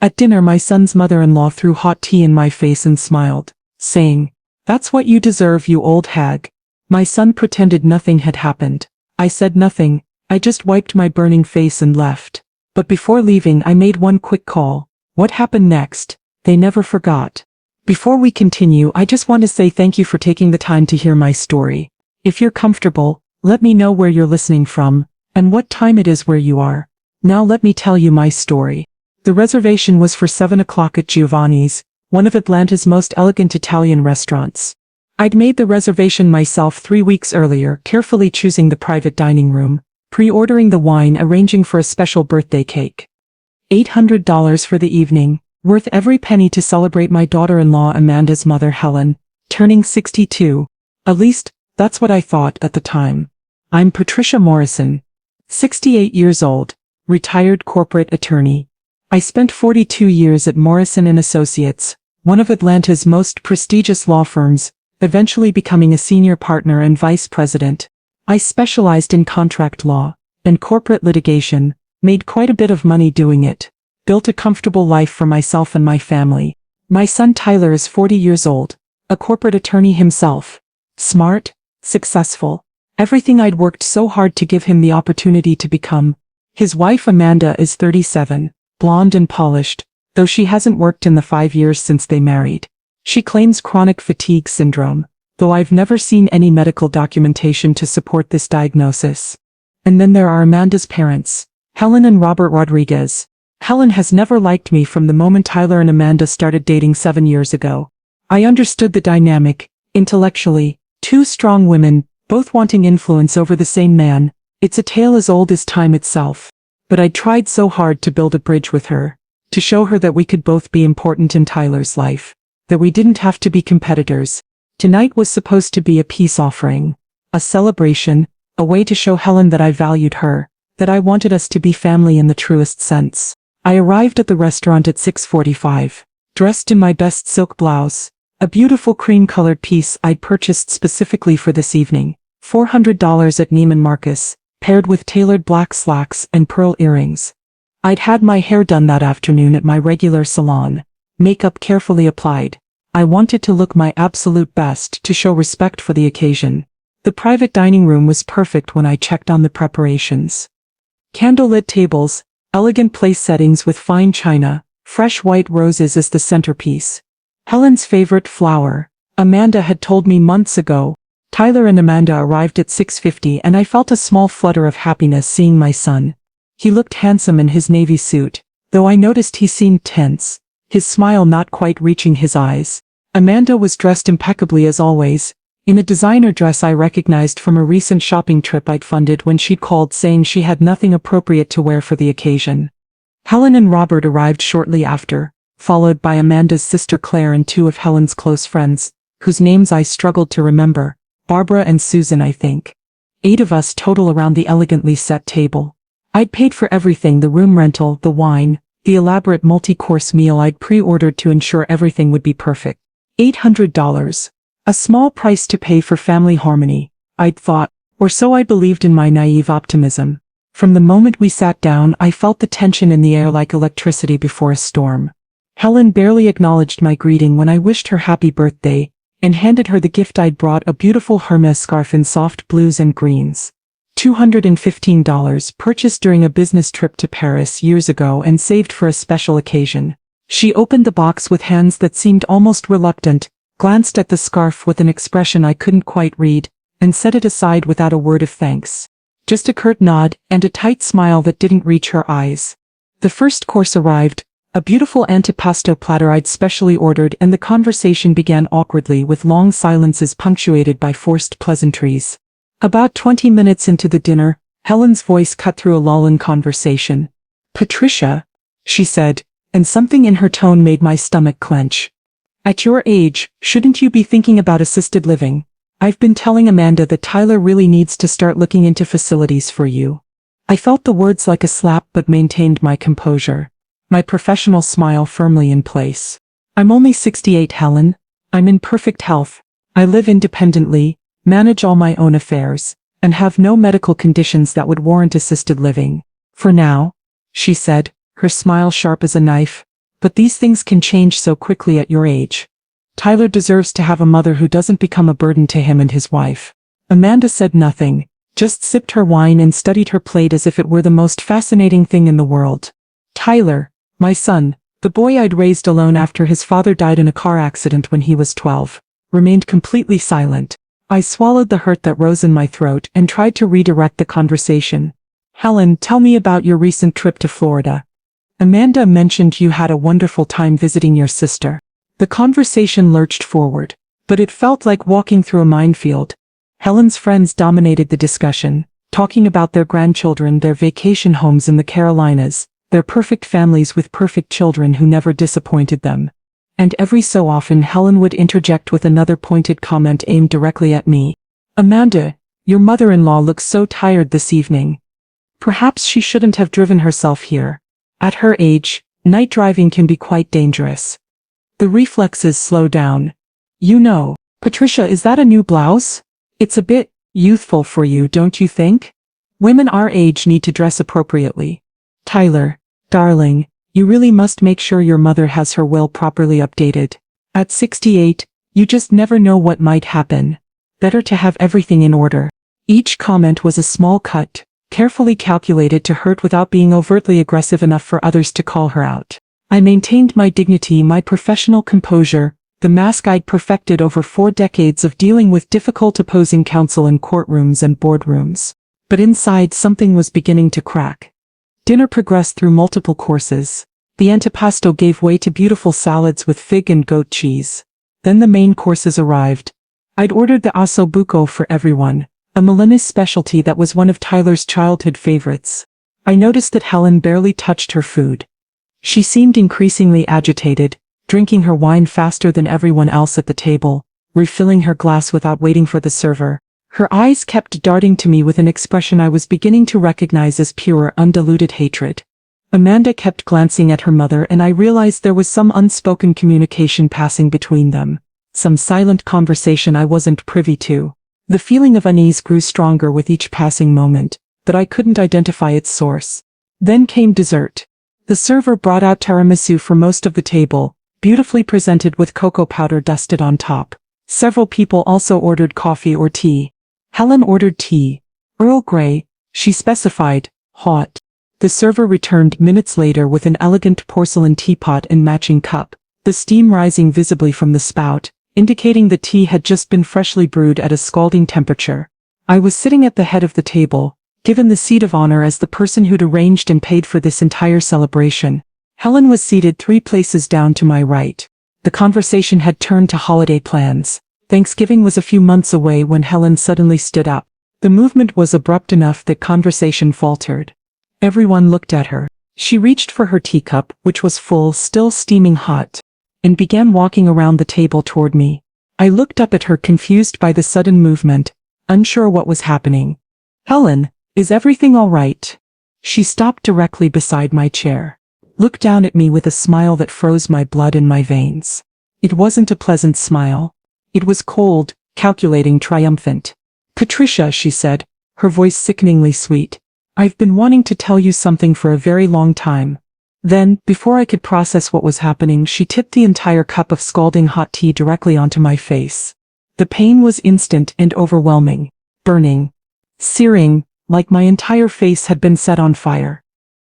At dinner, my son's mother-in-law threw hot tea in my face and smiled, saying, "That's what you deserve, you old hag." My son pretended nothing had happened. I said nothing, I just wiped my burning face and left. But before leaving, I made one quick call. What happened next? They never forgot. Before we continue, I just want to say thank you for taking the time to hear my story. If you're comfortable, let me know where you're listening from, and what time it is where you are. Now let me tell you my story. The reservation was for 7 o'clock at Giovanni's, one of Atlanta's most elegant Italian restaurants. I'd made the reservation myself 3 weeks earlier, carefully choosing the private dining room, pre-ordering the wine, arranging for a special birthday cake. $800 for the evening, worth every penny to celebrate my daughter-in-law Amanda's mother Helen, turning 62. At least, that's what I thought at the time. I'm Patricia Morrison, 68 years old, retired corporate attorney. I spent 42 years at Morrison & Associates, one of Atlanta's most prestigious law firms, eventually becoming a senior partner and vice president. I specialized in contract law and corporate litigation, made quite a bit of money doing it, built a comfortable life for myself and my family. My son Tyler is 40 years old, a corporate attorney himself. Smart, successful, everything I'd worked so hard to give him the opportunity to become. His wife Amanda is 37. Blonde and polished, though she hasn't worked in the 5 years since they married. She claims chronic fatigue syndrome, though I've never seen any medical documentation to support this diagnosis. And then there are Amanda's parents, Helen and Robert Rodriguez. Helen has never liked me from the moment Tyler and Amanda started dating 7 years ago. I understood the dynamic, intellectually, two strong women, both wanting influence over the same man. It's a tale as old as time itself. But I tried so hard to build a bridge with her, to show her that we could both be important in Tyler's life, that we didn't have to be competitors. Tonight was supposed to be a peace offering, a celebration, a way to show Helen that I valued her, that I wanted us to be family in the truest sense. I arrived at the restaurant at 6:45, dressed in my best silk blouse, a beautiful cream-colored piece I'd purchased specifically for this evening, $400 at Neiman Marcus, paired with tailored black slacks and pearl earrings. I'd had my hair done that afternoon at my regular salon, makeup carefully applied. I wanted to look my absolute best to show respect for the occasion. The private dining room was perfect when I checked on the preparations. Candlelit tables, elegant place settings with fine china, fresh white roses as the centerpiece. Helen's favorite flower, Amanda had told me months ago. Tyler and Amanda arrived at 6:50 and I felt a small flutter of happiness seeing my son. He looked handsome in his navy suit, though I noticed he seemed tense, his smile not quite reaching his eyes. Amanda was dressed impeccably as always, in a designer dress I recognized from a recent shopping trip I'd funded when she'd called saying she had nothing appropriate to wear for the occasion. Helen and Robert arrived shortly after, followed by Amanda's sister Claire and two of Helen's close friends, whose names I struggled to remember. Barbara and Susan, I think. 8 of us total around the elegantly set table. I'd paid for everything, the room rental, the wine, the elaborate multi-course meal I'd pre-ordered to ensure everything would be perfect. $800. A small price to pay for family harmony, I'd thought, or so I believed in my naive optimism. From the moment we sat down, I felt the tension in the air like electricity before a storm. Helen barely acknowledged my greeting when I wished her happy birthday, and handed her the gift I'd brought, a beautiful Hermes scarf in soft blues and greens. $215 purchased during a business trip to Paris years ago and saved for a special occasion. She opened the box with hands that seemed almost reluctant, glanced at the scarf with an expression I couldn't quite read, and set it aside without a word of thanks. Just a curt nod and a tight smile that didn't reach her eyes. The first course arrived, a beautiful antipasto platter I'd specially ordered, and the conversation began awkwardly with long silences punctuated by forced pleasantries. About 20 minutes into the dinner, Helen's voice cut through a lull in conversation. "Patricia," she said, and something in her tone made my stomach clench. "At your age, shouldn't you be thinking about assisted living? I've been telling Amanda that Tyler really needs to start looking into facilities for you." I felt the words like a slap but maintained my composure, my professional smile firmly in place. "I'm only 68, Helen. I'm in perfect health. I live independently, manage all my own affairs, and have no medical conditions that would warrant assisted living. For now," she said, her smile sharp as a knife. But these things can change so quickly at your age. Tyler deserves to have a mother who doesn't become a burden to him and his wife. Amanda said nothing, just sipped her wine and studied her plate as if it were the most fascinating thing in the world. Tyler, my son, the boy I'd raised alone after his father died in a car accident when he was 12, remained completely silent. I swallowed the hurt that rose in my throat and tried to redirect the conversation. Helen, tell me about your recent trip to Florida. Amanda mentioned you had a wonderful time visiting your sister. The conversation lurched forward, but it felt like walking through a minefield. Helen's friends dominated the discussion, talking about their grandchildren, their vacation homes in the Carolinas, their perfect families with perfect children who never disappointed them. And every so often Helen would interject with another pointed comment aimed directly at me. Amanda, your mother-in-law looks so tired this evening. Perhaps she shouldn't have driven herself here. At her age, night driving can be quite dangerous. The reflexes slow down. You know, Patricia, is that a new blouse? It's a bit youthful for you, don't you think? Women our age need to dress appropriately. Tyler, darling, you really must make sure your mother has her will properly updated. At 68, you just never know what might happen. Better to have everything in order. Each comment was a small cut, carefully calculated to hurt without being overtly aggressive enough for others to call her out. I maintained my dignity, my professional composure, the mask I'd perfected over 4 decades of dealing with difficult opposing counsel in courtrooms and boardrooms. But inside something was beginning to crack. Dinner progressed through multiple courses. The antipasto gave way to beautiful salads with fig and goat cheese. Then the main courses arrived. I'd ordered the osso buco for everyone, a Milanese specialty that was one of Tyler's childhood favorites. I noticed that Helen barely touched her food. She seemed increasingly agitated, drinking her wine faster than everyone else at the table, refilling her glass without waiting for the server. Her eyes kept darting to me with an expression I was beginning to recognize as pure, undiluted hatred. Amanda kept glancing at her mother, and I realized there was some unspoken communication passing between them, some silent conversation I wasn't privy to. The feeling of unease grew stronger with each passing moment, but I couldn't identify its source. Then came dessert. The server brought out tiramisu for most of the table, beautifully presented with cocoa powder dusted on top. Several people also ordered coffee or tea. Helen ordered tea. Earl Grey, she specified, hot. The server returned minutes later with an elegant porcelain teapot and matching cup, the steam rising visibly from the spout, indicating the tea had just been freshly brewed at a scalding temperature. I was sitting at the head of the table, given the seat of honor as the person who'd arranged and paid for this entire celebration. Helen was seated 3 places down to my right. The conversation had turned to holiday plans. Thanksgiving was a few months away when Helen suddenly stood up. The movement was abrupt enough that conversation faltered. Everyone looked at her. She reached for her teacup, which was full, still steaming hot, and began walking around the table toward me. I looked up at her, confused by the sudden movement, unsure what was happening. Helen, is everything all right? She stopped directly beside my chair, looked down at me with a smile that froze my blood in my veins. It wasn't a pleasant smile. It was cold, calculating, triumphant. Patricia, she said, her voice sickeningly sweet. I've been wanting to tell you something for a very long time. Then, before I could process what was happening, she tipped the entire cup of scalding hot tea directly onto my face. The pain was instant and overwhelming, burning, searing, like my entire face had been set on fire.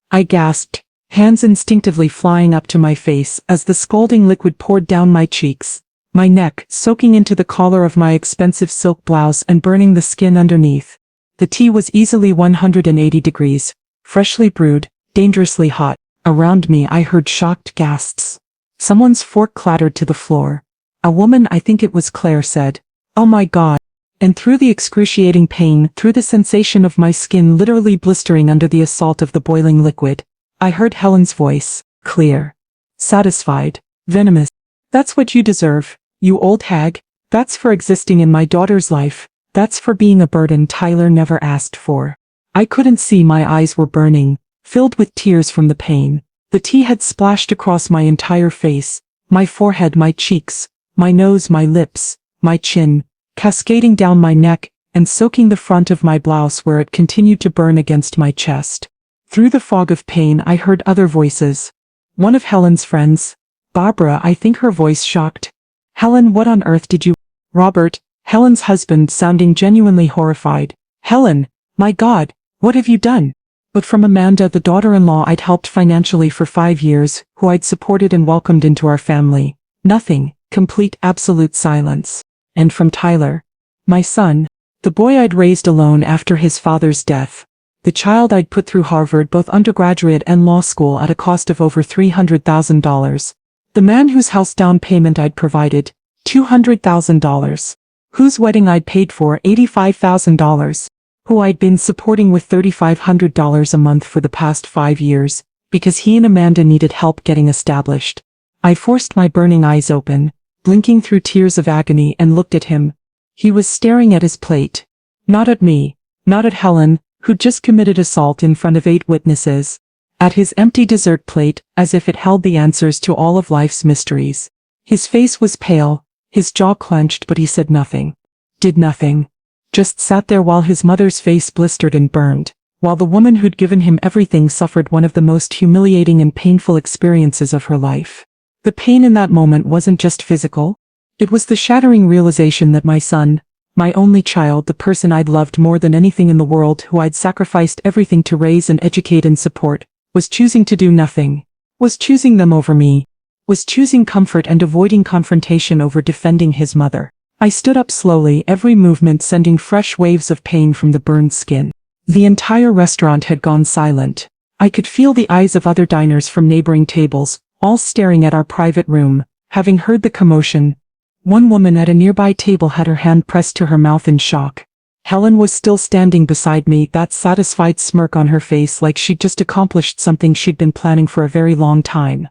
I gasped, hands instinctively flying up to my face as the scalding liquid poured down my cheeks, my neck, soaking into the collar of my expensive silk blouse and burning the skin underneath. The tea was easily 180 degrees, freshly brewed, dangerously hot. Around me I heard shocked gasps. Someone's fork clattered to the floor. A woman, I think it was Claire, said, "Oh my God." And through the excruciating pain, through the sensation of my skin literally blistering under the assault of the boiling liquid, I heard Helen's voice, clear, satisfied, venomous. "That's what you deserve, you old hag. That's for existing in my daughter's life. That's for being a burden Tyler never asked for." I couldn't see, my eyes were burning, filled with tears from the pain. The tea had splashed across my entire face, my forehead, my cheeks, my nose, my lips, my chin, cascading down my neck and soaking the front of my blouse where it continued to burn against my chest. Through the fog of pain I heard other voices. One of Helen's friends. Barbara, I think, her voice shocked. Helen, what on earth did you— Robert, Helen's husband, sounding genuinely horrified. Helen, my God, what have you done? But from Amanda, the daughter-in-law I'd helped financially for 5 years, who I'd supported and welcomed into our family. Nothing, complete absolute silence. And from Tyler, my son, the boy I'd raised alone after his father's death. The child I'd put through Harvard, both undergraduate and law school, at a cost of over $300,000. The man whose house down payment I'd provided, $200,000. Whose wedding I'd paid for, $85,000. Who I'd been supporting with $3,500 a month for the past 5 years, because he and Amanda needed help getting established. I forced my burning eyes open, blinking through tears of agony, and looked at him. He was staring at his plate. Not at me, not at Helen, who'd just committed assault in front of 8 witnesses. At his empty dessert plate, as if it held the answers to all of life's mysteries. His face was pale, his jaw clenched, but he said nothing. Did nothing. Just sat there while his mother's face blistered and burned, while the woman who'd given him everything suffered one of the most humiliating and painful experiences of her life. The pain in that moment wasn't just physical. It was the shattering realization that my son, my only child, the person I'd loved more than anything in the world, who I'd sacrificed everything to raise and educate and support, was choosing to do nothing. Was choosing them over me. Was choosing comfort and avoiding confrontation over defending his mother. I stood up slowly, every movement sending fresh waves of pain from the burned skin. The entire restaurant had gone silent. I could feel the eyes of other diners from neighboring tables, all staring at our private room, having heard the commotion. One woman at a nearby table had her hand pressed to her mouth in shock. Helen was still standing beside me, that satisfied smirk on her face, like she'd just accomplished something she'd been planning for a very long time.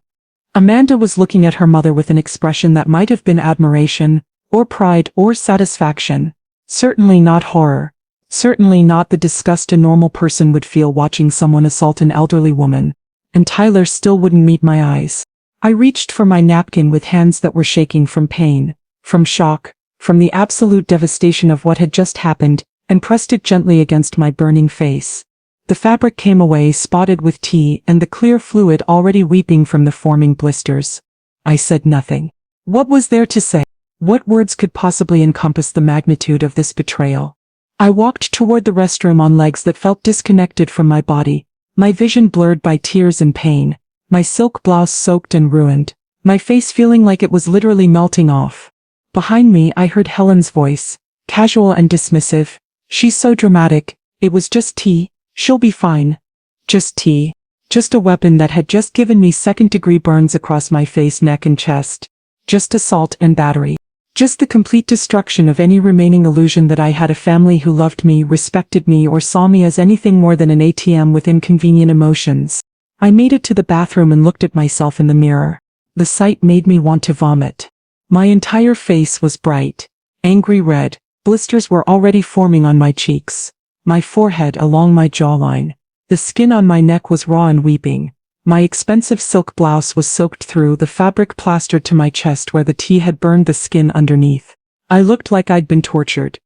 Amanda was looking at her mother with an expression that might have been admiration, or pride, or satisfaction. Certainly not horror. Certainly not the disgust a normal person would feel watching someone assault an elderly woman. And Tyler still wouldn't meet my eyes. I reached for my napkin with hands that were shaking from pain, from shock, from the absolute devastation of what had just happened, and pressed it gently against my burning face. The fabric came away spotted with tea and the clear fluid already weeping from the forming blisters. I said nothing. What was there to say? What words could possibly encompass the magnitude of this betrayal? I walked toward the restroom on legs that felt disconnected from my body, my vision blurred by tears and pain, my silk blouse soaked and ruined, my face feeling like it was literally melting off. Behind me I heard Helen's voice, casual and dismissive. She's so dramatic. It was just tea. She'll be fine. Just tea. Just a weapon that had just given me second-degree burns across my face, neck and chest. Just assault and battery. Just the complete destruction of any remaining illusion that I had a family who loved me, respected me, or saw me as anything more than an ATM with inconvenient emotions. I made it to the bathroom and looked at myself in the mirror. The sight made me want to vomit. My entire face was bright, angry red. Blisters were already forming on my cheeks, my forehead, along my jawline. The skin on my neck was raw and weeping. My expensive silk blouse was soaked through, the fabric plastered to my chest where the tea had burned the skin underneath. I looked like I'd been tortured.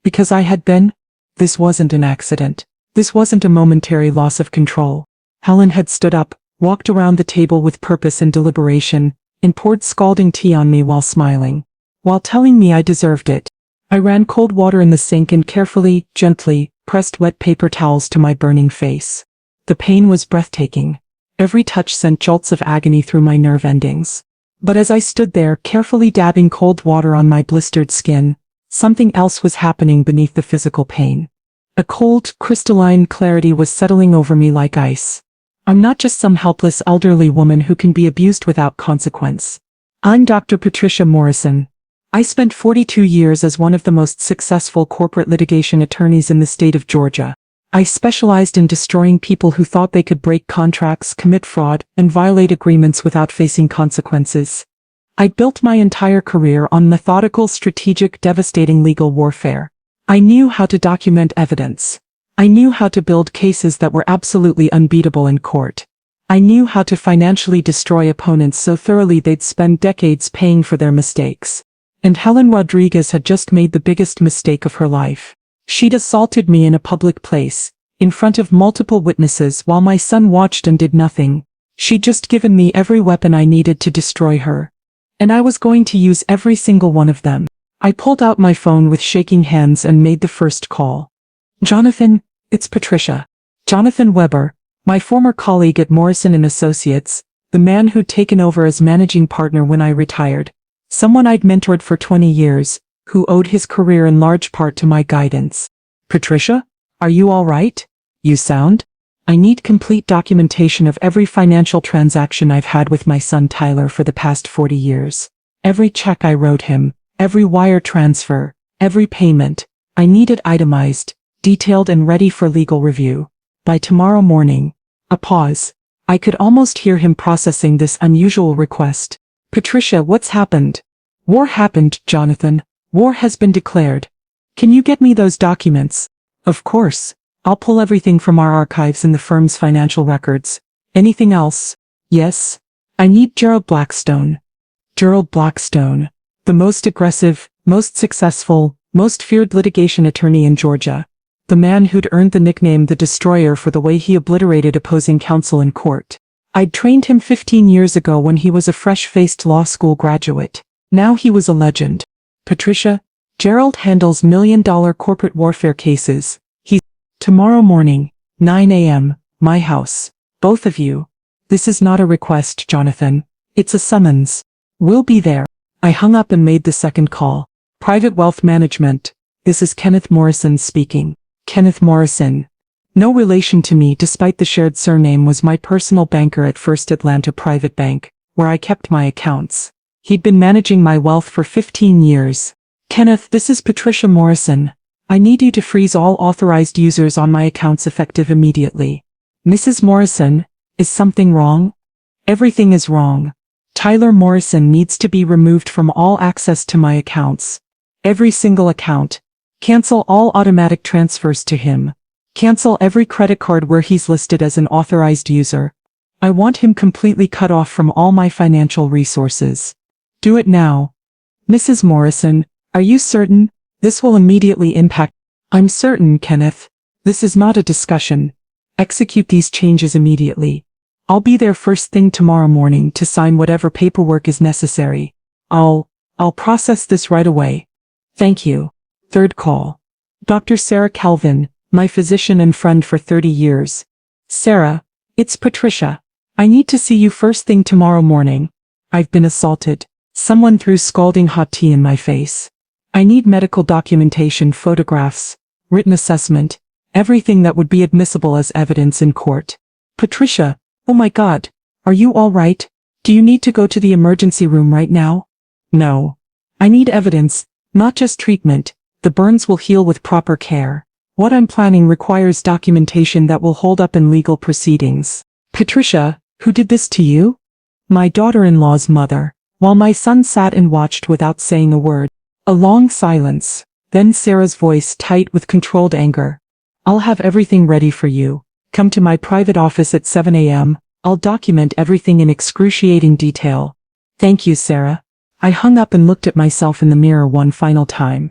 Because I had been? This wasn't an accident. This wasn't a momentary loss of control. Helen had stood up, walked around the table with purpose and deliberation, and poured scalding tea on me while smiling. While telling me I deserved it. I ran cold water in the sink and carefully, gently, pressed wet paper towels to my burning face. The pain was breathtaking. Every touch sent jolts of agony through my nerve endings. But as I stood there, carefully dabbing cold water on my blistered skin, something else was happening beneath the physical pain. A cold, crystalline clarity was settling over me like ice. I'm not just some helpless elderly woman who can be abused without consequence. I'm Dr. Patricia Morrison. I spent 42 years as one of the most successful corporate litigation attorneys in the state of Georgia. I specialized in destroying people who thought they could break contracts, commit fraud, and violate agreements without facing consequences. I built my entire career on methodical, strategic, devastating legal warfare. I knew how to document evidence. I knew how to build cases that were absolutely unbeatable in court. I knew how to financially destroy opponents so thoroughly they'd spend decades paying for their mistakes. And Helen Rodriguez had just made the biggest mistake of her life. She'd assaulted me in a public place, in front of multiple witnesses while my son watched and did nothing. She'd just given me every weapon I needed to destroy her. And I was going to use every single one of them. I pulled out my phone with shaking hands and made the first call. Jonathan, it's Patricia. Jonathan Weber, my former colleague at Morrison & Associates, the man who'd taken over as managing partner when I retired. Someone I'd mentored for 20 years, who owed his career in large part to my guidance. Patricia? Are you all right? You sound? I need complete documentation of every financial transaction I've had with my son Tyler for the past 40 years. Every check I wrote him, every wire transfer, every payment. I need it itemized, detailed and ready for legal review. By tomorrow morning. A pause. I could almost hear him processing this unusual request. Patricia, what's happened? War happened, Jonathan. War has been declared. Can you get me those documents? Of course. I'll pull everything from our archives in the firm's financial records. Anything else? Yes. I need Gerald Blackstone. Gerald Blackstone. The most aggressive, most successful, most feared litigation attorney in Georgia. The man who'd earned the nickname the Destroyer for the way he obliterated opposing counsel in court. I'd trained him 15 years ago when he was a fresh-faced law school graduate. Now he was a legend. Patricia, Gerald handles million-dollar corporate warfare cases. Tomorrow morning, 9 a.m., my house. Both of you. This is not a request, Jonathan. It's a summons. We'll be there. I hung up and made the second call. Private Wealth Management. This is Kenneth Morrison speaking. Kenneth Morrison. No relation to me despite the shared surname, was my personal banker at First Atlanta Private Bank, where I kept my accounts. He'd been managing my wealth for 15 years. Kenneth, this is Patricia Morrison. I need you to freeze all authorized users on my accounts effective immediately. Mrs. Morrison, is something wrong? Everything is wrong. Tyler Morrison needs to be removed from all access to my accounts. Every single account. Cancel all automatic transfers to him. Cancel every credit card where he's listed as an authorized user. I want him completely cut off from all my financial resources. Do it now. Mrs. Morrison, are you certain? This will immediately impact. I'm certain, Kenneth. This is not a discussion. Execute these changes immediately. I'll be there first thing tomorrow morning to sign whatever paperwork is necessary. I'll process this right away. Thank you. Third call. Dr. Sarah Calvin, my physician and friend for 30 years. Sarah, it's Patricia. I need to see you first thing tomorrow morning. I've been assaulted. Someone threw scalding hot tea in my face. I need medical documentation, photographs, written assessment, everything that would be admissible as evidence in court. Patricia, oh my God, are you all right? Do you need to go to the emergency room right now? No. I need evidence, not just treatment. The burns will heal with proper care. What I'm planning requires documentation that will hold up in legal proceedings. Patricia, who did this to you? My daughter-in-law's mother. While my son sat and watched without saying a word. A long silence, then Sarah's voice tight with controlled anger. I'll have everything ready for you. Come to my private office at 7 a.m. I'll document everything in excruciating detail. Thank you, Sarah. I hung up and looked at myself in the mirror one final time.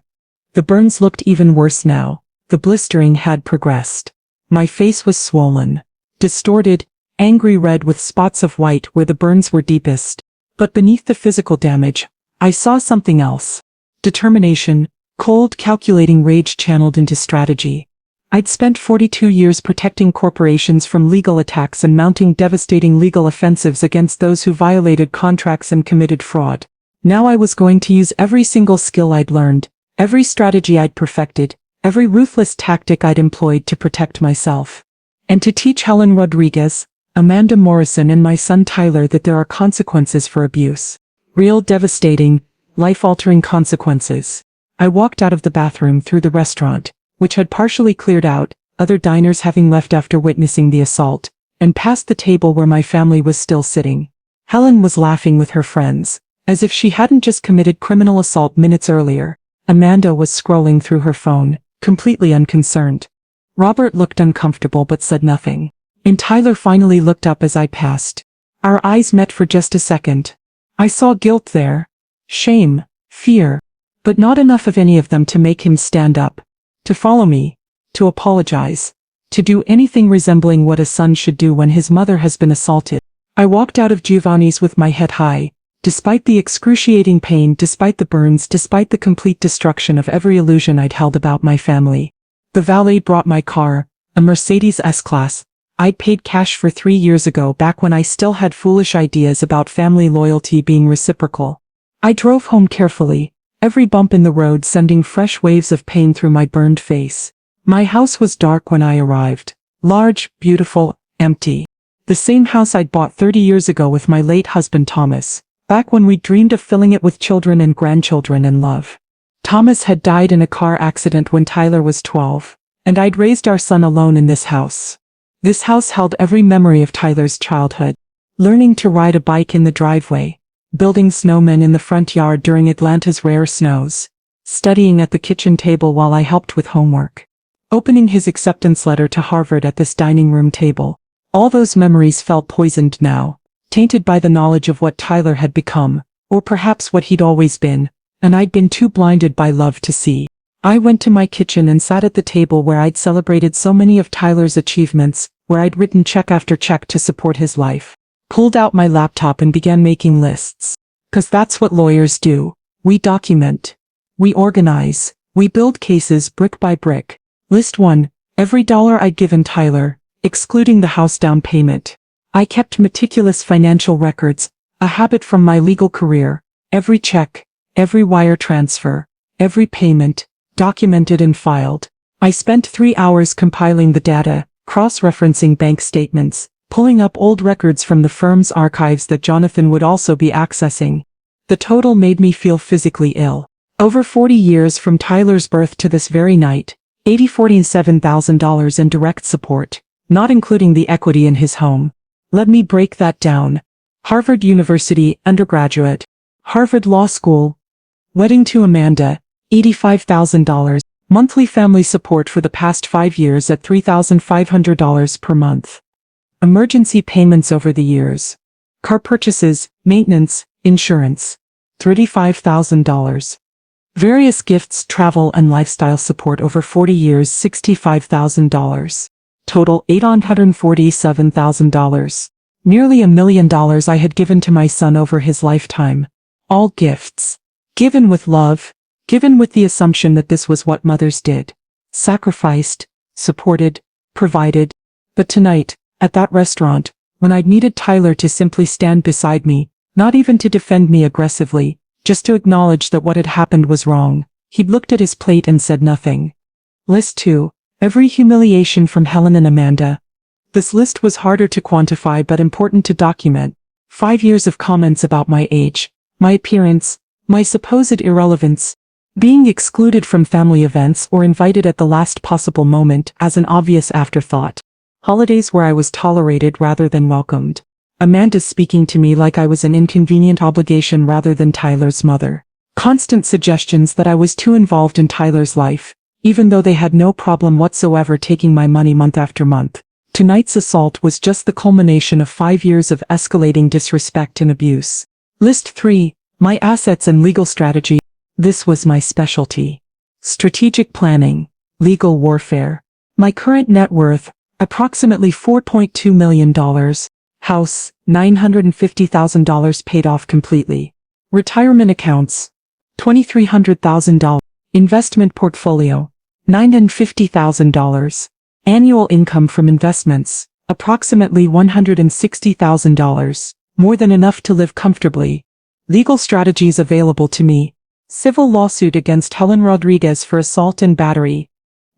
The burns looked even worse now. The blistering had progressed. My face was swollen, distorted, angry red with spots of white where the burns were deepest. But beneath the physical damage, I saw something else. Determination, cold, calculating rage channeled into strategy. I'd spent 42 years protecting corporations from legal attacks and mounting devastating legal offensives against those who violated contracts and committed fraud. Now I was going to use every single skill I'd learned, every strategy I'd perfected, every ruthless tactic I'd employed to protect myself. And to teach Helen Rodriguez, Amanda Morrison and my son Tyler that there are consequences for abuse. Real devastating, life-altering consequences. I walked out of the bathroom through the restaurant, which had partially cleared out, other diners having left after witnessing the assault, and past the table where my family was still sitting. Helen was laughing with her friends, as if she hadn't just committed criminal assault minutes earlier. Amanda was scrolling through her phone, completely unconcerned. Robert looked uncomfortable but said nothing. And Tyler finally looked up as I passed. Our eyes met for just a second. I saw guilt there. Shame, fear, but not enough of any of them to make him stand up, to follow me, to apologize, to do anything resembling what a son should do when his mother has been assaulted. I walked out of Giovanni's with my head high. Despite the excruciating pain, despite the burns, despite the complete destruction of every illusion I'd held about my family. The valet brought my car, a Mercedes S-Class. I'd paid cash for 3 years ago, back when I still had foolish ideas about family loyalty being reciprocal. I drove home carefully, every bump in the road sending fresh waves of pain through my burned face. My house was dark when I arrived. Large, beautiful, empty. The same house I'd bought 30 years ago with my late husband Thomas. Back when we dreamed of filling it with children and grandchildren and love. Thomas had died in a car accident when Tyler was 12, and I'd raised our son alone in this house. This house held every memory of Tyler's childhood. Learning to ride a bike in the driveway, building snowmen in the front yard during Atlanta's rare snows, studying at the kitchen table while I helped with homework, opening his acceptance letter to Harvard at this dining room table. All those memories felt poisoned now. Tainted by the knowledge of what Tyler had become, or perhaps what he'd always been, and I'd been too blinded by love to see. I went to my kitchen and sat at the table where I'd celebrated so many of Tyler's achievements, where I'd written check after check to support his life. Pulled out my laptop and began making lists. 'Cause that's what lawyers do. We document. We organize. We build cases brick by brick. List 1. Every dollar I'd given Tyler, excluding the house down payment. I kept meticulous financial records, a habit from my legal career. Every check, every wire transfer, every payment, documented and filed. I spent 3 hours compiling the data, cross-referencing bank statements, pulling up old records from the firm's archives that Jonathan would also be accessing. The total made me feel physically ill. Over 40 years from Tyler's birth to this very night, $47,000 in direct support, not including the equity in his home. Let me break that down. Harvard University, undergraduate. Harvard Law School. Wedding to Amanda, $85,000. Monthly family support for the past 5 years at $3,500 per month. Emergency payments over the years. Car purchases, maintenance, insurance. $35,000. Various gifts, travel and lifestyle support over 40 years, $65,000. Total $847,000. Nearly $1 million I had given to my son over his lifetime. All gifts. Given with love. Given with the assumption that this was what mothers did. Sacrificed, supported, provided. But tonight, at that restaurant, when I'd needed Tyler to simply stand beside me, not even to defend me aggressively, just to acknowledge that what had happened was wrong, he'd looked at his plate and said nothing. List 2. Every humiliation from Helen and Amanda. This list was harder to quantify but important to document. 5 years of comments about my age, my appearance, my supposed irrelevance, being excluded from family events or invited at the last possible moment as an obvious afterthought. Holidays where I was tolerated rather than welcomed. Amanda speaking to me like I was an inconvenient obligation rather than Tyler's mother. Constant suggestions that I was too involved in Tyler's life, even though they had no problem whatsoever taking my money month after month. Tonight's assault was just the culmination of 5 years of escalating disrespect and abuse. List 3. My assets and legal strategy. This was my specialty. Strategic planning. Legal warfare. My current net worth, approximately $4.2 million. House, $950,000 paid off completely. Retirement accounts, $2,300,000. Investment portfolio, $950,000. Annual income from investments, approximately $160,000. More than enough to live comfortably. Legal strategies available to me. Civil lawsuit against Helen Rodriguez for assault and battery.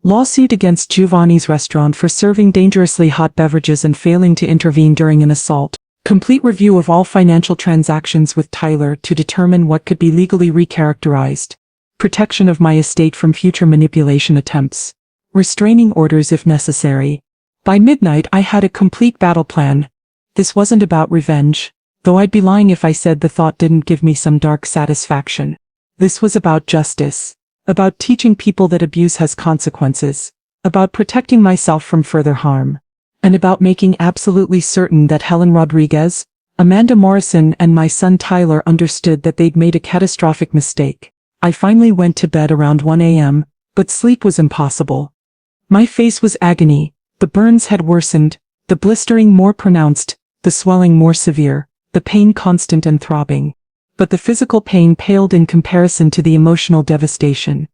Lawsuit against Giovanni's restaurant for serving dangerously hot beverages and failing to intervene during an assault. Complete review of all financial transactions with Tyler to determine what could be legally recharacterized. Protection of my estate from future manipulation attempts. Restraining orders if necessary. By midnight I had a complete battle plan. This wasn't about revenge, though I'd be lying if I said the thought didn't give me some dark satisfaction. This was about justice. About teaching people that abuse has consequences. About protecting myself from further harm. And about making absolutely certain that Helen Rodriguez, Amanda Morrison and my son Tyler understood that they'd made a catastrophic mistake. I finally went to bed around 1 a.m., but sleep was impossible. My face was agony, the burns had worsened, the blistering more pronounced, the swelling more severe, the pain constant and throbbing. But the physical pain paled in comparison to the emotional devastation.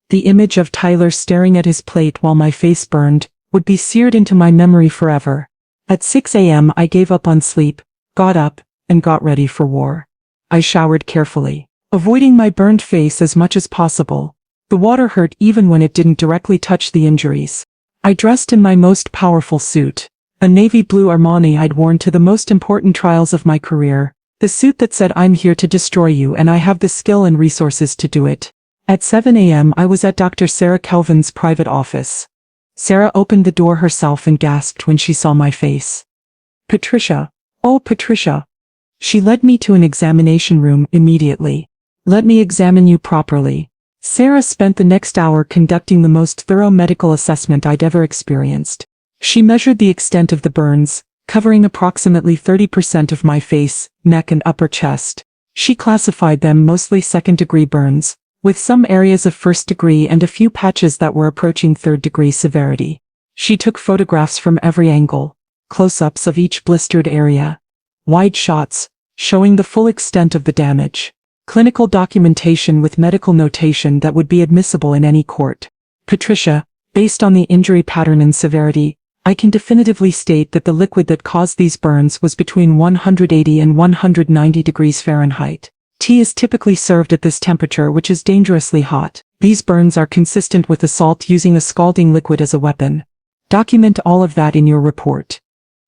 The image of Tyler staring at his plate while my face burned would be seared into my memory forever. At 6 a.m. I gave up on sleep, got up, and got ready for war. I showered carefully, avoiding my burned face as much as possible. The water hurt even when it didn't directly touch the injuries. I dressed in my most powerful suit, a navy blue Armani I'd worn to the most important trials of my career, the suit that said I'm here to destroy you and I have the skill and resources to do it. At 7 a.m. I was at Dr. Sarah Kelvin's private office. Sarah opened the door herself and gasped when she saw my face. Patricia. Oh, Patricia. She led me to an examination room immediately. Let me examine you properly. Sarah spent the next hour conducting the most thorough medical assessment I'd ever experienced. She measured the extent of the burns, covering approximately 30% of my face, neck and upper chest. She classified them mostly second-degree burns, with some areas of first-degree and a few patches that were approaching third-degree severity. She took photographs from every angle, close-ups of each blistered area, wide shots, showing the full extent of the damage, clinical documentation with medical notation that would be admissible in any court. Patricia, based on the injury pattern and severity, I can definitively state that the liquid that caused these burns was between 180 and 190 degrees Fahrenheit. Tea is typically served at this temperature, which is dangerously hot. These burns are consistent with assault using a scalding liquid as a weapon. Document all of that in your report.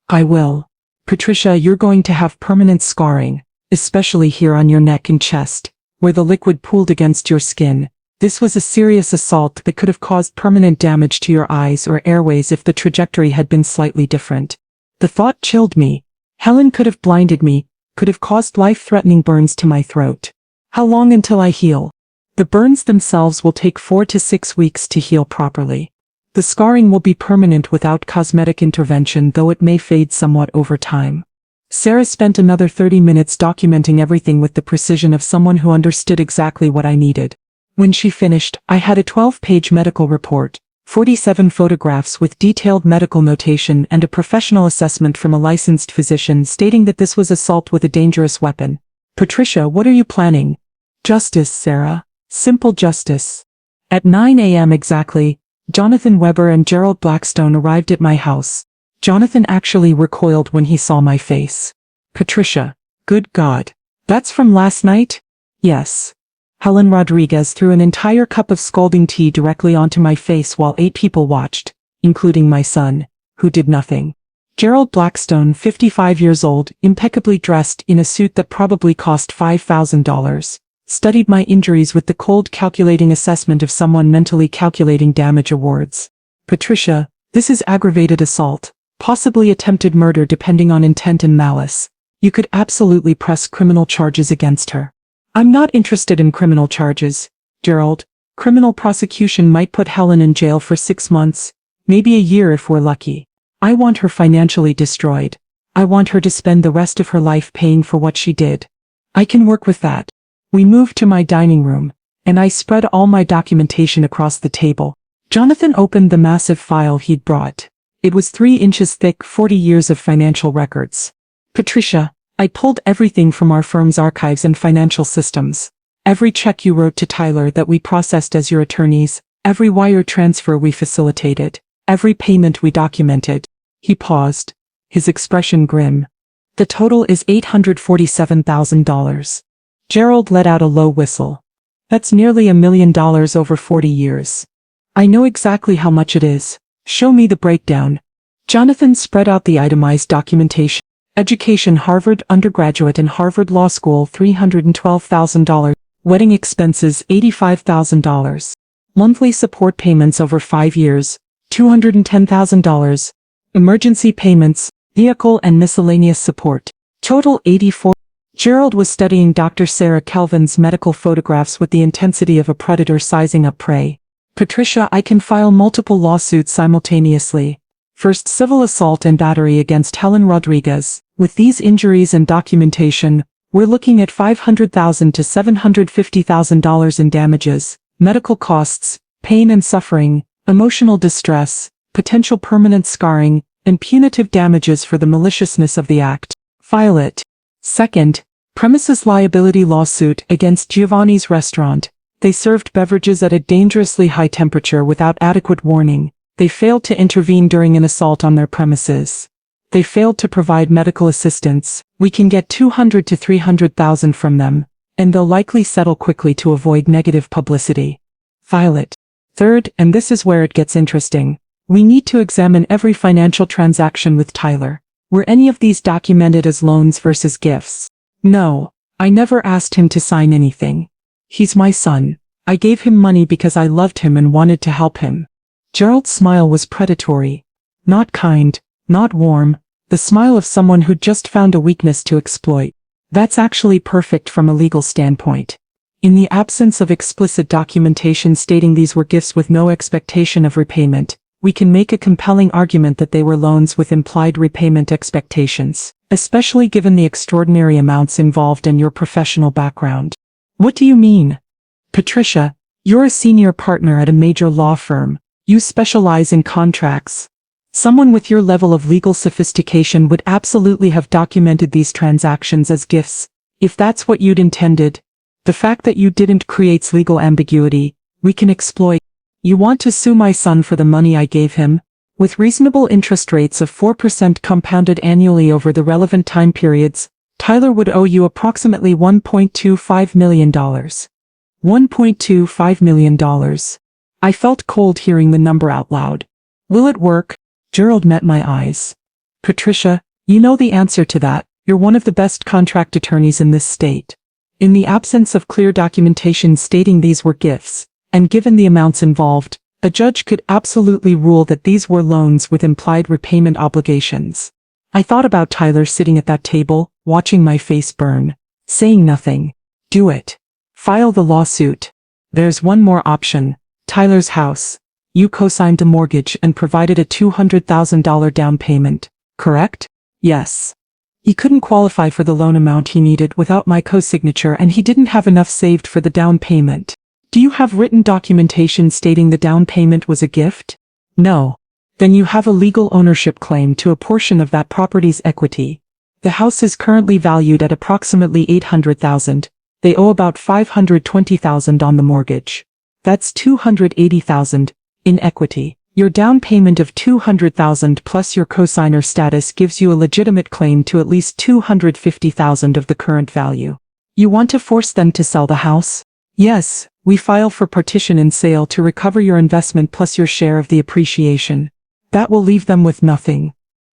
I will. Patricia, you're going to have permanent scarring, especially here on your neck and chest, where the liquid pooled against your skin. This was a serious assault that could have caused permanent damage to your eyes or airways if the trajectory had been slightly different. The thought chilled me. Helen could have blinded me, could have caused life-threatening burns to my throat. How long until I heal? The burns themselves will take 4 to 6 weeks to heal properly. The scarring will be permanent without cosmetic intervention, though it may fade somewhat over time. Sarah spent another 30 minutes documenting everything with the precision of someone who understood exactly what I needed. When she finished, I had a 12-page medical report, 47 photographs with detailed medical notation and a professional assessment from a licensed physician stating that this was assault with a dangerous weapon. Patricia, what are you planning? Justice, Sarah. Simple justice. At 9 a.m. exactly, Jonathan Weber and Gerald Blackstone arrived at my house. Jonathan actually recoiled when he saw my face. Patricia, good God. That's from last night? Yes. Helen Rodriguez threw an entire cup of scalding tea directly onto my face while 8 people watched, including my son, who did nothing. Gerald Blackstone, 55 years old, impeccably dressed in a suit that probably cost $5,000, studied my injuries with the cold calculating assessment of someone mentally calculating damage awards. Patricia, this is aggravated assault, possibly attempted murder depending on intent and malice. You could absolutely press criminal charges against her. I'm not interested in criminal charges, Gerald. Criminal prosecution might put Helen in jail for 6 months, maybe a year if we're lucky. I want her financially destroyed. I want her to spend the rest of her life paying for what she did. I can work with that. We moved to my dining room, and I spread all my documentation across the table. Jonathan opened the massive file he'd brought. It was 3 inches thick, 40 years of financial records. Patricia, I pulled everything from our firm's archives and financial systems. Every check you wrote to Tyler that we processed as your attorneys, every wire transfer we facilitated, every payment we documented. He paused, his expression grim. The total is $847,000. Gerald let out a low whistle. That's nearly $1 million over 40 years. I know exactly how much it is. Show me the breakdown. Jonathan spread out the itemized documentation. Education: Harvard undergraduate and Harvard Law School $312,000. Wedding expenses $85,000. Monthly support payments over 5 years $210,000. Emergency payments, vehicle and miscellaneous support. Total $84,000. Gerald was studying Dr. Sarah Kelvin's medical photographs with the intensity of a predator sizing up prey. Patricia, I can file multiple lawsuits simultaneously. First, civil assault and battery against Helen Rodriguez. With these injuries and documentation, we're looking at $500,000 to $750,000 in damages, medical costs, pain and suffering, emotional distress, potential permanent scarring, and punitive damages for the maliciousness of the act. File it. Second, premises liability lawsuit against Giovanni's restaurant. They served beverages at a dangerously high temperature without adequate warning. They failed to intervene during an assault on their premises. They failed to provide medical assistance. We can get $200,000 to $300,000 from them, and they'll likely settle quickly to avoid negative publicity. File it. Third, and this is where it gets interesting, we need to examine every financial transaction with Tyler. Were any of these documented as loans versus gifts? No, I never asked him to sign anything. He's my son. I gave him money because I loved him and wanted to help him. Gerald's smile was predatory. Not kind, not warm, the smile of someone who'd just found a weakness to exploit. That's actually perfect from a legal standpoint. In the absence of explicit documentation stating these were gifts with no expectation of repayment, we can make a compelling argument that they were loans with implied repayment expectations, especially given the extraordinary amounts involved in your professional background. What do you mean? Patricia, you're a senior partner at a major law firm. You specialize in contracts. Someone with your level of legal sophistication would absolutely have documented these transactions as gifts, if that's what you'd intended. The fact that you didn't creates legal ambiguity. We can exploit. You want to sue my son for the money I gave him? With reasonable interest rates of 4% compounded annually over the relevant time periods, Tyler would owe you approximately $1.25 million. $1.25 million. I felt cold hearing the number out loud. Will it work? Gerald met my eyes. Patricia, you know the answer to that. You're one of the best contract attorneys in this state. In the absence of clear documentation stating these were gifts, and given the amounts involved, a judge could absolutely rule that these were loans with implied repayment obligations. I thought about Tyler sitting at that table, watching my face burn, saying nothing. Do it. File the lawsuit. There's one more option. Tyler's house. You co-signed the mortgage and provided a $200,000 down payment, correct? Yes. He couldn't qualify for the loan amount he needed without my co-signature, and he didn't have enough saved for the down payment. Do you have written documentation stating the down payment was a gift? No. Then you have a legal ownership claim to a portion of that property's equity. The house is currently valued at approximately $800,000. They owe about $520,000 on the mortgage. That's $280,000 in equity. Your down payment of $200,000 plus your cosigner status gives you a legitimate claim to at least $250,000 of the current value. You want to force them to sell the house? Yes, we file for partition and sale to recover your investment plus your share of the appreciation. That will leave them with nothing.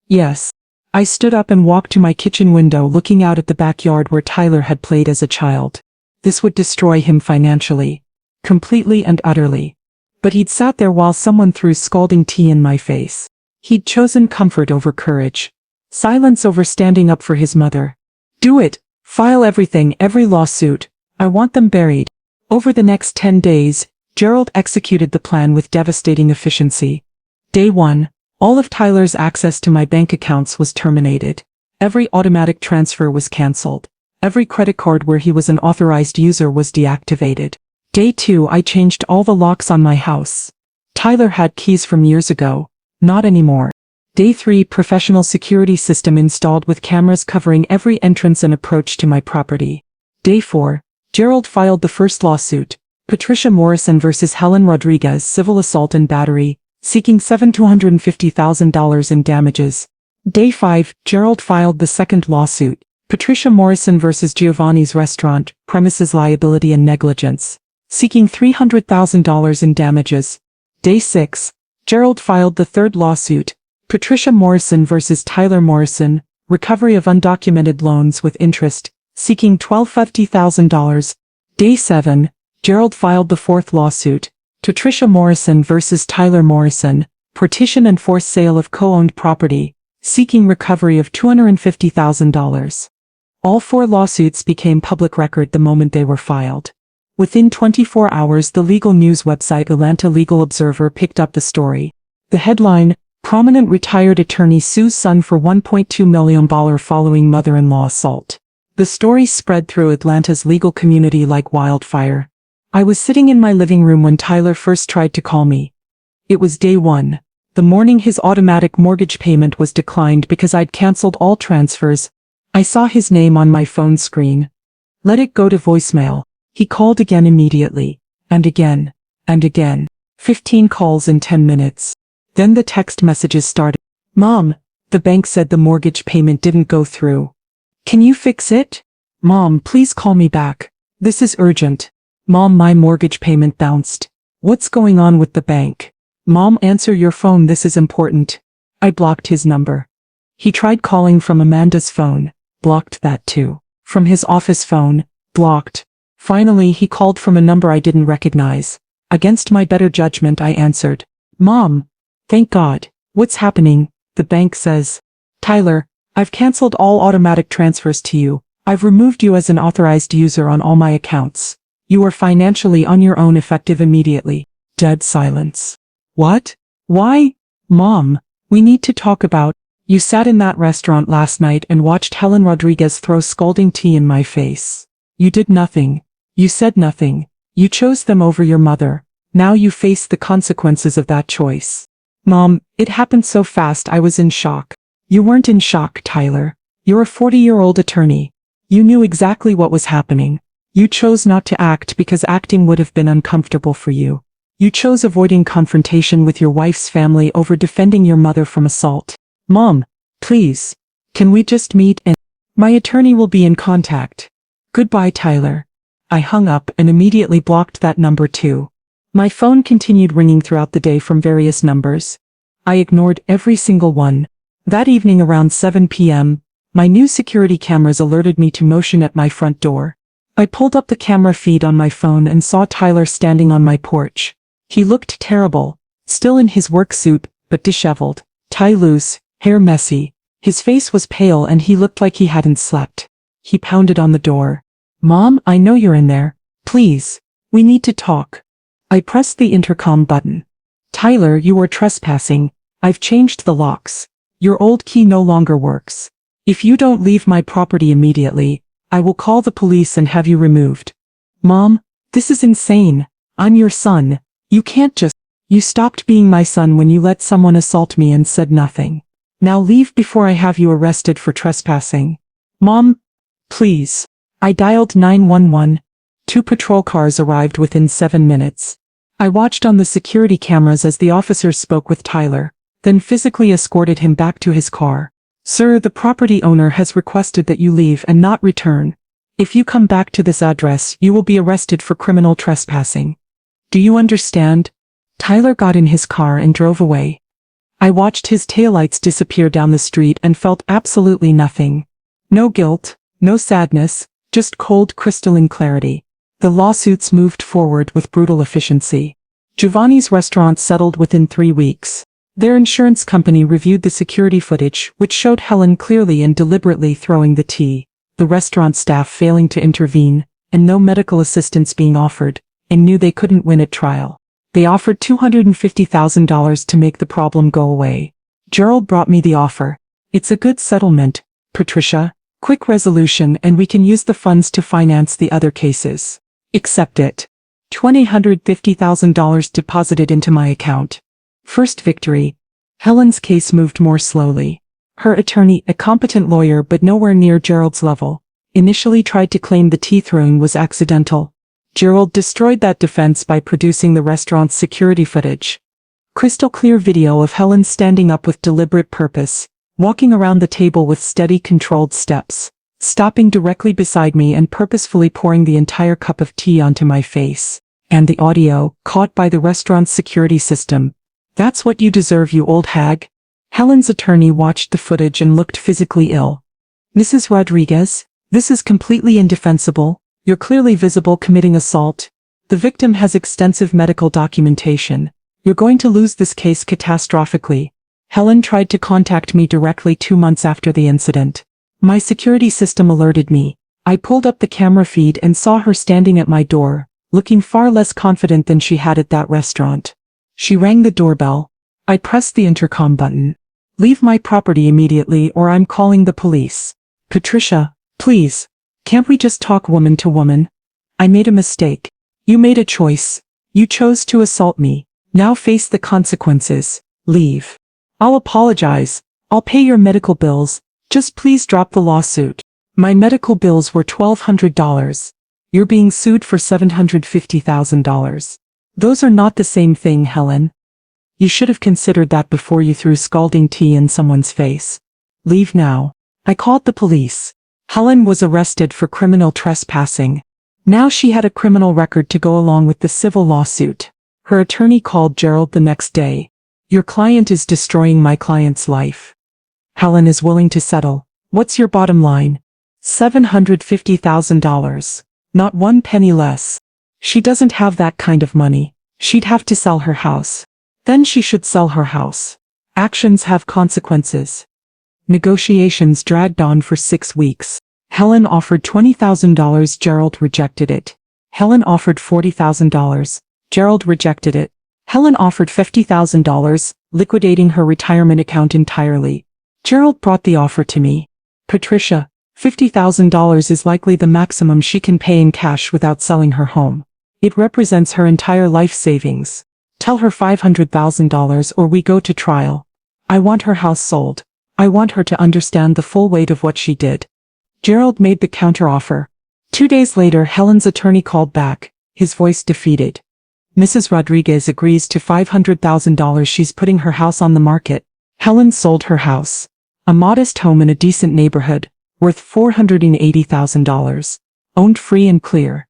Yes. I stood up and walked to my kitchen window, looking out at the backyard where Tyler had played as a child. This would destroy him financially. Completely and utterly. But he'd sat there while someone threw scalding tea in my face. He'd chosen comfort over courage. Silence over standing up for his mother. Do it. File everything, every lawsuit. I want them buried. Over the next 10 days, Gerald executed the plan with devastating efficiency. Day 1. All of Tyler's access to my bank accounts was terminated. Every automatic transfer was cancelled. Every credit card where he was an authorized user was deactivated. Day 2, I changed all the locks on my house. Tyler had keys from years ago. Not anymore. Day 3, professional security system installed with cameras covering every entrance and approach to my property. Day 4, Gerald filed the first lawsuit, Patricia Morrison versus Helen Rodriguez, civil assault and battery, seeking $750,000 in damages. Day 5, Gerald filed the second lawsuit, Patricia Morrison versus Giovanni's restaurant, premises liability and negligence, seeking $300,000 in damages. Day 6, Gerald filed the third lawsuit, Patricia Morrison versus Tyler Morrison, recovery of undocumented loans with interest, seeking $1,250,000. Day 7, Gerald filed the fourth lawsuit, Patricia Morrison versus Tyler Morrison, partition and forced sale of co-owned property, seeking recovery of $250,000. All four lawsuits became public record the moment they were filed. Within 24 hours, the legal news website Atlanta Legal Observer picked up the story. The headline, prominent retired attorney sues son for $1.2 million following mother-in-law assault. The story spread through Atlanta's legal community like wildfire. I was sitting in my living room when Tyler first tried to call me. It was day 1. The morning his automatic mortgage payment was declined because I'd canceled all transfers, I saw his name on my phone screen. Let it go to voicemail. He called again immediately, and again, and again. 15 calls in 10 minutes. Then the text messages started. Mom, the bank said the mortgage payment didn't go through. Can you fix it? Mom, please call me back. This is urgent. Mom, my mortgage payment bounced. What's going on with the bank? Mom, answer your phone, this is important. I blocked his number. He tried calling from Amanda's phone, blocked that too. From his office phone, blocked. Finally, he called from a number I didn't recognize. Against my better judgment, I answered. Mom, thank God. What's happening? The bank says. Tyler, I've canceled all automatic transfers to you. I've removed you as an authorized user on all my accounts. You are financially on your own, effective immediately. Dead silence. What? Why? Mom, we need to talk about. You sat in that restaurant last night and watched Helen Rodriguez throw scalding tea in my face. You did nothing. You said nothing. You chose them over your mother. Now you face the consequences of that choice. Mom, it happened so fast I was in shock. You weren't in shock, Tyler. You're a 40-year-old attorney. You knew exactly what was happening. You chose not to act because acting would have been uncomfortable for you. You chose avoiding confrontation with your wife's family over defending your mother from assault. Mom, please, can we just meet and my attorney will be in contact. Goodbye, Tyler. I hung up and immediately blocked that number too. My phone continued ringing throughout the day from various numbers. I ignored every single one. That evening around 7 p.m., my new security cameras alerted me to motion at my front door. I pulled up the camera feed on my phone and saw Tyler standing on my porch. He looked terrible, still in his work suit, but disheveled, tie loose, hair messy. His face was pale and he looked like he hadn't slept. He pounded on the door. Mom, I know you're in there. Please, we need to talk. I pressed the intercom button. Tyler, you are trespassing. I've changed the locks. Your old key no longer works. If you don't leave my property immediately, I will call the police and have you removed. Mom, this is insane. I'm your son. You can't just. You stopped being my son when you let someone assault me and said nothing. Now leave before I have you arrested for trespassing. Mom, please. I dialed 911. 2 patrol cars arrived within 7 minutes. I watched on the security cameras as the officers spoke with Tyler, then physically escorted him back to his car. Sir, the property owner has requested that you leave and not return. If you come back to this address, you will be arrested for criminal trespassing. Do you understand? Tyler got in his car and drove away. I watched his taillights disappear down the street and felt absolutely nothing. No guilt, no sadness, just cold crystalline clarity. The lawsuits moved forward with brutal efficiency. Giovanni's restaurant settled within 3 weeks. Their insurance company reviewed the security footage, which showed Helen clearly and deliberately throwing the tea, the restaurant staff failing to intervene, and no medical assistance being offered, and knew they couldn't win at trial. They offered $250,000 to make the problem go away. Gerald brought me the offer. It's a good settlement, Patricia. Quick resolution and we can use the funds to finance the other cases. Accept it. $250,000 deposited into my account. First victory. Helen's case moved more slowly. Her attorney, a competent lawyer but nowhere near Gerald's level, initially tried to claim the tea throwing was accidental. Gerald destroyed that defense by producing the restaurant's security footage. Crystal clear video of Helen standing up with deliberate purpose, walking around the table with steady, controlled steps, stopping directly beside me and purposefully pouring the entire cup of tea onto my face. And the audio, caught by the restaurant's security system. That's what you deserve, you old hag. Helen's attorney watched the footage and looked physically ill. Mrs. Rodriguez, this is completely indefensible. You're clearly visible committing assault. The victim has extensive medical documentation. You're going to lose this case catastrophically. Helen tried to contact me directly 2 months after the incident. My security system alerted me. I pulled up the camera feed and saw her standing at my door, looking far less confident than she had at that restaurant. She rang the doorbell. I pressed the intercom button. Leave my property immediately or I'm calling the police. Patricia, please. Can't we just talk woman to woman? I made a mistake. You made a choice. You chose to assault me. Now face the consequences. Leave. I'll apologize. I'll pay your medical bills. Just please drop the lawsuit. My medical bills were $1,200. You're being sued for $750,000. Those are not the same thing, Helen. You should have considered that before you threw scalding tea in someone's face. Leave now. I called the police. Helen was arrested for criminal trespassing. Now she had a criminal record to go along with the civil lawsuit. Her attorney called Gerald the next day. Your client is destroying my client's life. Helen is willing to settle. What's your bottom line? $750,000. Not one penny less. She doesn't have that kind of money. She'd have to sell her house. Then she should sell her house. Actions have consequences. Negotiations dragged on for 6 weeks. Helen offered $20,000. Gerald rejected it. Helen offered $40,000. Gerald rejected it. Helen offered $50,000, liquidating her retirement account entirely. Gerald brought the offer to me. Patricia, $50,000 is likely the maximum she can pay in cash without selling her home. It represents her entire life savings. Tell her $500,000 or we go to trial. I want her house sold. I want her to understand the full weight of what she did. Gerald made the counteroffer. 2 days later, Helen's attorney called back, his voice defeated. Mrs. Rodriguez agrees to $500,000. She's putting her house on the market. Helen sold her house. A modest home in a decent neighborhood, worth $480,000. Owned free and clear.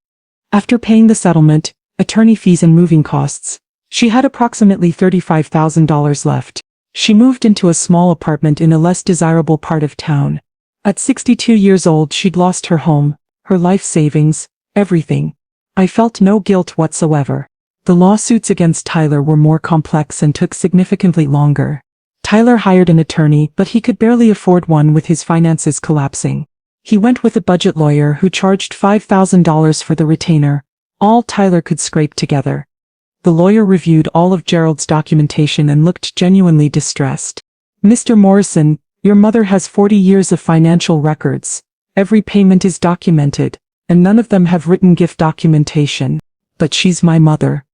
After paying the settlement, attorney fees and moving costs, she had approximately $35,000 left. She moved into a small apartment in a less desirable part of town. At 62 years old, she'd lost her home, her life savings, everything. I felt no guilt whatsoever. The lawsuits against Tyler were more complex and took significantly longer. Tyler hired an attorney, but he could barely afford one with his finances collapsing. He went with a budget lawyer who charged $5,000 for the retainer, all Tyler could scrape together. The lawyer reviewed all of Gerald's documentation and looked genuinely distressed. Mr. Morrison, your mother has 40 years of financial records. Every payment is documented, and none of them have written gift documentation. But she's my mother.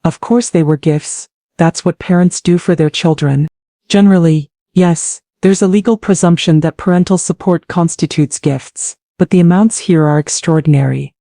Of course they were gifts. That's what parents do for their children. Generally, yes, there's a legal presumption that parental support constitutes gifts, but the amounts here are extraordinary.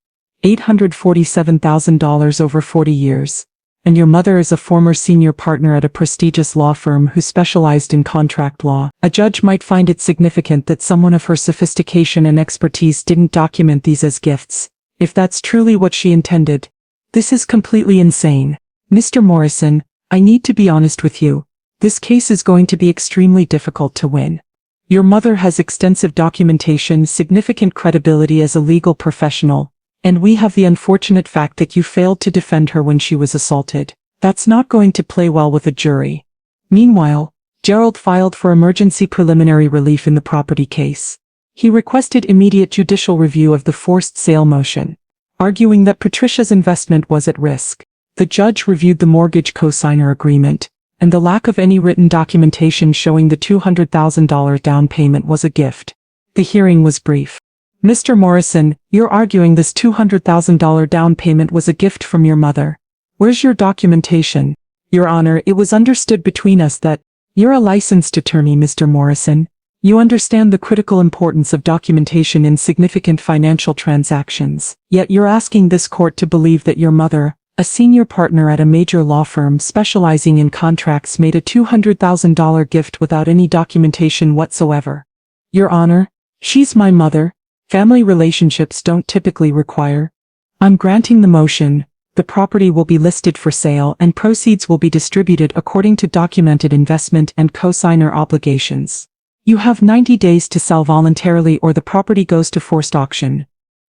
$847,000 over 40 years. And your mother is a former senior partner at a prestigious law firm who specialized in contract law. A judge might find it significant that someone of her sophistication and expertise didn't document these as gifts, if that's truly what she intended. This is completely insane. Mr. Morrison, I need to be honest with you. This case is going to be extremely difficult to win. Your mother has extensive documentation, significant credibility as a legal professional, and we have the unfortunate fact that you failed to defend her when she was assaulted. That's not going to play well with a jury. Meanwhile, Gerald filed for emergency preliminary relief in the property case. He requested immediate judicial review of the forced sale motion, arguing that Patricia's investment was at risk. The judge reviewed the mortgage cosigner agreement, and the lack of any written documentation showing the $200,000 down payment was a gift. The hearing was brief. Mr. Morrison, you're arguing this $200,000 down payment was a gift from your mother. Where's your documentation? Your Honor, it was understood between us that you're a licensed attorney, Mr. Morrison. You understand the critical importance of documentation in significant financial transactions. Yet you're asking this court to believe that your mother, a senior partner at a major law firm specializing in contracts, made a $200,000 gift without any documentation whatsoever. Your Honor, she's my mother. Family relationships don't typically require. I'm granting the motion. The property will be listed for sale and proceeds will be distributed according to documented investment and cosigner obligations. You have 90 days to sell voluntarily or the property goes to forced auction.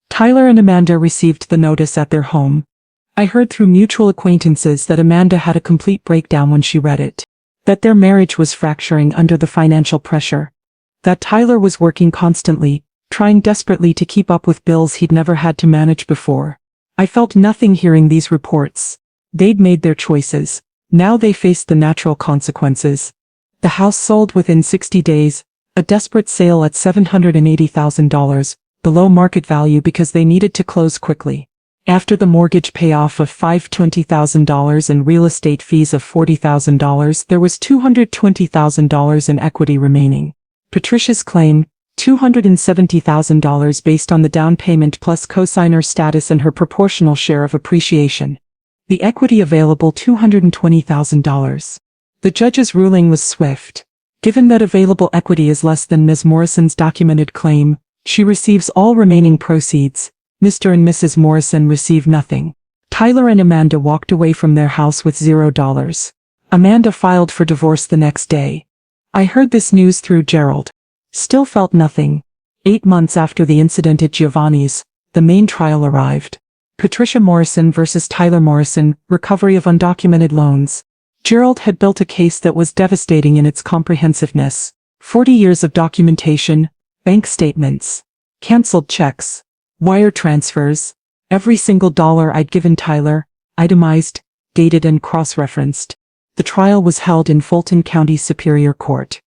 Tyler and Amanda received the notice at their home. I heard through mutual acquaintances that Amanda had a complete breakdown when she read it. That their marriage was fracturing under the financial pressure. That Tyler was working constantly, trying desperately to keep up with bills he'd never had to manage before. I felt nothing hearing these reports. They'd made their choices. Now they faced the natural consequences. The house sold within 60 days, a desperate sale at $780,000, below market value because they needed to close quickly. After the mortgage payoff of $520,000 and real estate fees of $40,000, there was $220,000 in equity remaining. Patricia's claim, $270,000 based on the down payment plus cosigner status and her proportional share of appreciation. The equity available $220,000. The judge's ruling was swift. Given that available equity is less than Ms. Morrison's documented claim, she receives all remaining proceeds. Mr. and Mrs. Morrison receive nothing. Tyler and Amanda walked away from their house with $0. Amanda filed for divorce the next day. I heard this news through Gerald. Still felt nothing. 8 months after the incident at Giovanni's, the main trial arrived. Patricia Morrison versus Tyler Morrison, recovery of undocumented loans. Gerald had built a case that was devastating in its comprehensiveness. 40 years of documentation, bank statements, canceled checks, wire transfers, every single dollar I'd given Tyler, itemized, dated and cross-referenced. The trial was held in Fulton County Superior Court.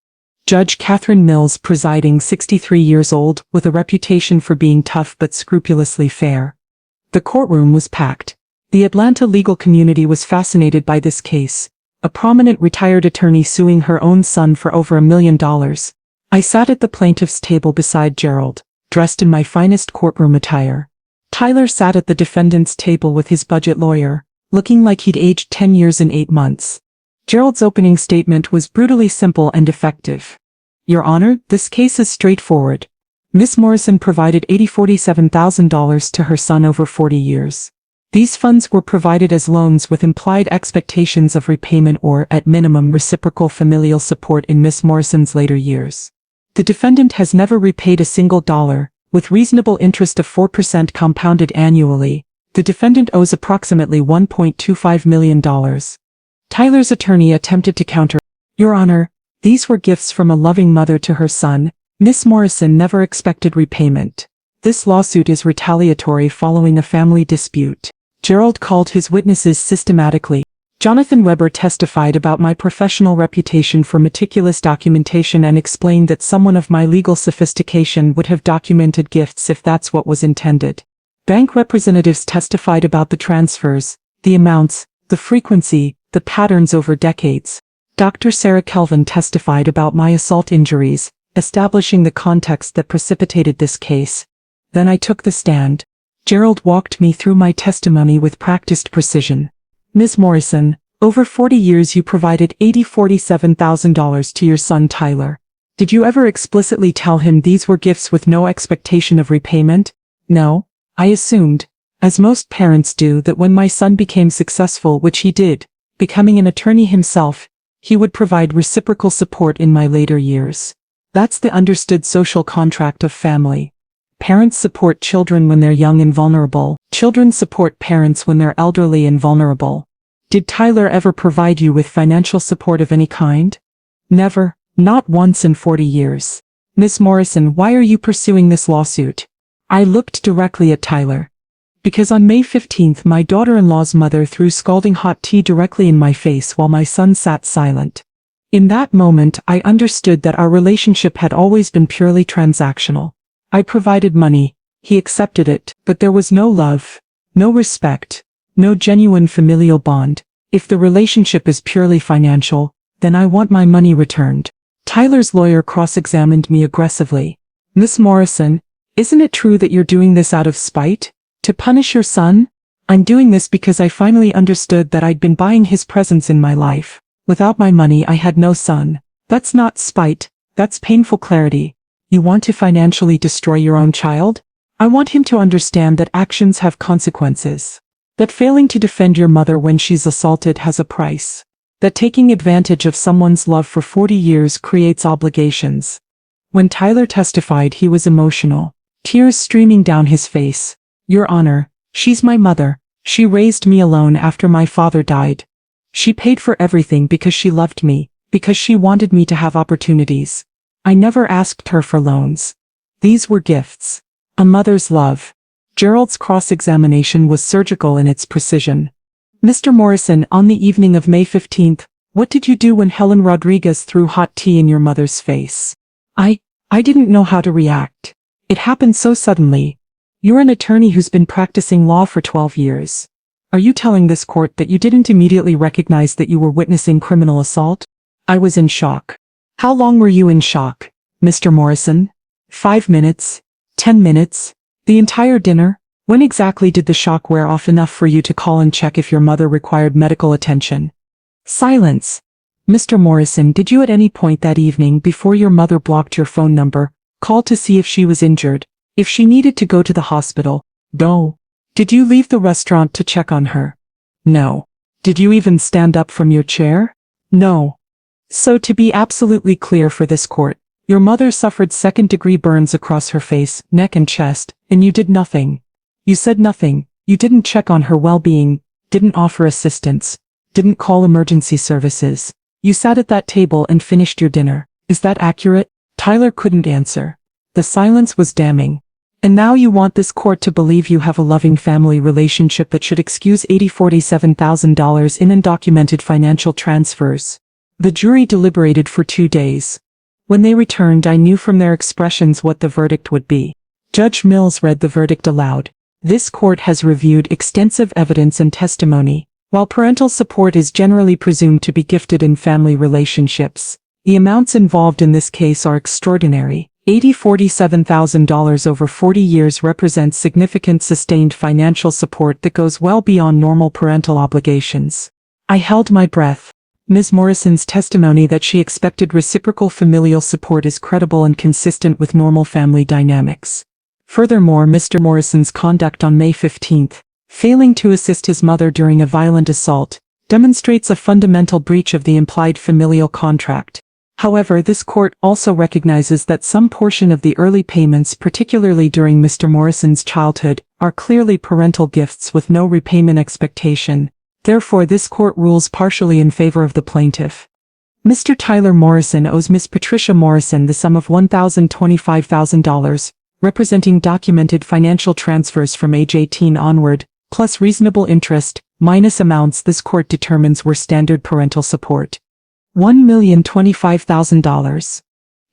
Judge Catherine Mills presiding, 63 years old, with a reputation for being tough but scrupulously fair. The courtroom was packed. The Atlanta legal community was fascinated by this case. A prominent retired attorney suing her own son for over $1 million. I sat at the plaintiff's table beside Gerald, dressed in my finest courtroom attire. Tyler sat at the defendant's table with his budget lawyer, looking like he'd aged 10 years in 8 months. Gerald's opening statement was brutally simple and effective. Your Honor, this case is straightforward. Miss Morrison provided $47,000 to her son over 40 years. These funds were provided as loans with implied expectations of repayment or, at minimum, reciprocal familial support in Miss Morrison's later years. The defendant has never repaid a single dollar, with reasonable interest of 4% compounded annually. The defendant owes approximately $1.25 million. Tyler's attorney attempted to counter. Your Honor, these were gifts from a loving mother to her son. Miss Morrison never expected repayment. This lawsuit is retaliatory following a family dispute. Gerald called his witnesses systematically. Jonathan Weber testified about my professional reputation for meticulous documentation and explained that someone of my legal sophistication would have documented gifts if that's what was intended. Bank representatives testified about the transfers, the amounts, the frequency, the patterns over decades. Dr. Sarah Kelvin testified about my assault injuries, establishing the context that precipitated this case. Then I took the stand. Gerald walked me through my testimony with practiced precision. Ms. Morrison, over 40 years you provided $47,000 to your son Tyler. Did you ever explicitly tell him these were gifts with no expectation of repayment? No. I assumed, as most parents do, that when my son became successful, which he did, becoming an attorney himself, he would provide reciprocal support in my later years. That's the understood social contract of family. Parents support children when they're young and vulnerable. Children support parents when they're elderly and vulnerable. Did Tyler ever provide you with financial support of any kind? Never, not once in 40 years. Miss Morrison, why are you pursuing this lawsuit? I looked directly at Tyler. Because on May 15th my daughter-in-law's mother threw scalding hot tea directly in my face while my son sat silent. In that moment I understood that our relationship had always been purely transactional. I provided money, he accepted it, but there was no love, no respect, no genuine familial bond. If the relationship is purely financial, then I want my money returned. Tyler's lawyer cross-examined me aggressively. Miss Morrison, isn't it true that you're doing this out of spite? To punish your son? I'm doing this because I finally understood that I'd been buying his presence in my life. Without my money I had no son. That's not spite, that's painful clarity. You want to financially destroy your own child? I want him to understand that actions have consequences. That failing to defend your mother when she's assaulted has a price. That taking advantage of someone's love for 40 years creates obligations. When Tyler testified he was emotional, tears streaming down his face. Your Honor, she's my mother. She raised me alone after my father died. She paid for everything because she loved me, because she wanted me to have opportunities. I never asked her for loans. These were gifts. A mother's love. Gerald's cross-examination was surgical in its precision. Mr. Morrison, on the evening of May 15th, what did you do when Helen Rodriguez threw hot tea in your mother's face? I didn't know how to react. It happened so suddenly. You're an attorney who's been practicing law for 12 years. Are you telling this court that you didn't immediately recognize that you were witnessing criminal assault? I was in shock. How long were you in shock, Mr. Morrison? 5 minutes? 10 minutes? The entire dinner? When exactly did the shock wear off enough for you to call and check if your mother required medical attention? Silence. Mr. Morrison, did you at any point that evening before your mother blocked your phone number, call to see if she was injured, if she needed to go to the hospital? No. Did you leave the restaurant to check on her? No. Did you even stand up from your chair? No. So to be absolutely clear for this court, your mother suffered second-degree burns across her face, neck and chest, and you did nothing. You said nothing, you didn't check on her well-being, didn't offer assistance, didn't call emergency services. You sat at that table and finished your dinner. Is that accurate? Tyler couldn't answer. The silence was damning. And now you want this court to believe you have a loving family relationship that should excuse $47,000 in undocumented financial transfers. The jury deliberated for 2 days. When they returned, I knew from their expressions what the verdict would be. Judge Mills read the verdict aloud. This court has reviewed extensive evidence and testimony. While parental support is generally presumed to be gifted in family relationships, the amounts involved in this case are extraordinary. $47,000 over 40 years represents significant sustained financial support that goes well beyond normal parental obligations. I held my breath. Ms. Morrison's testimony that she expected reciprocal familial support is credible and consistent with normal family dynamics. Furthermore, Mr. Morrison's conduct on May 15th, failing to assist his mother during a violent assault, demonstrates a fundamental breach of the implied familial contract. However, this court also recognizes that some portion of the early payments, particularly during Mr. Morrison's childhood, are clearly parental gifts with no repayment expectation. Therefore, this court rules partially in favor of the plaintiff. Mr. Tyler Morrison owes Ms. Patricia Morrison the sum of $1,025,000, representing documented financial transfers from age 18 onward, plus reasonable interest, minus amounts this court determines were standard parental support. $1,025,000.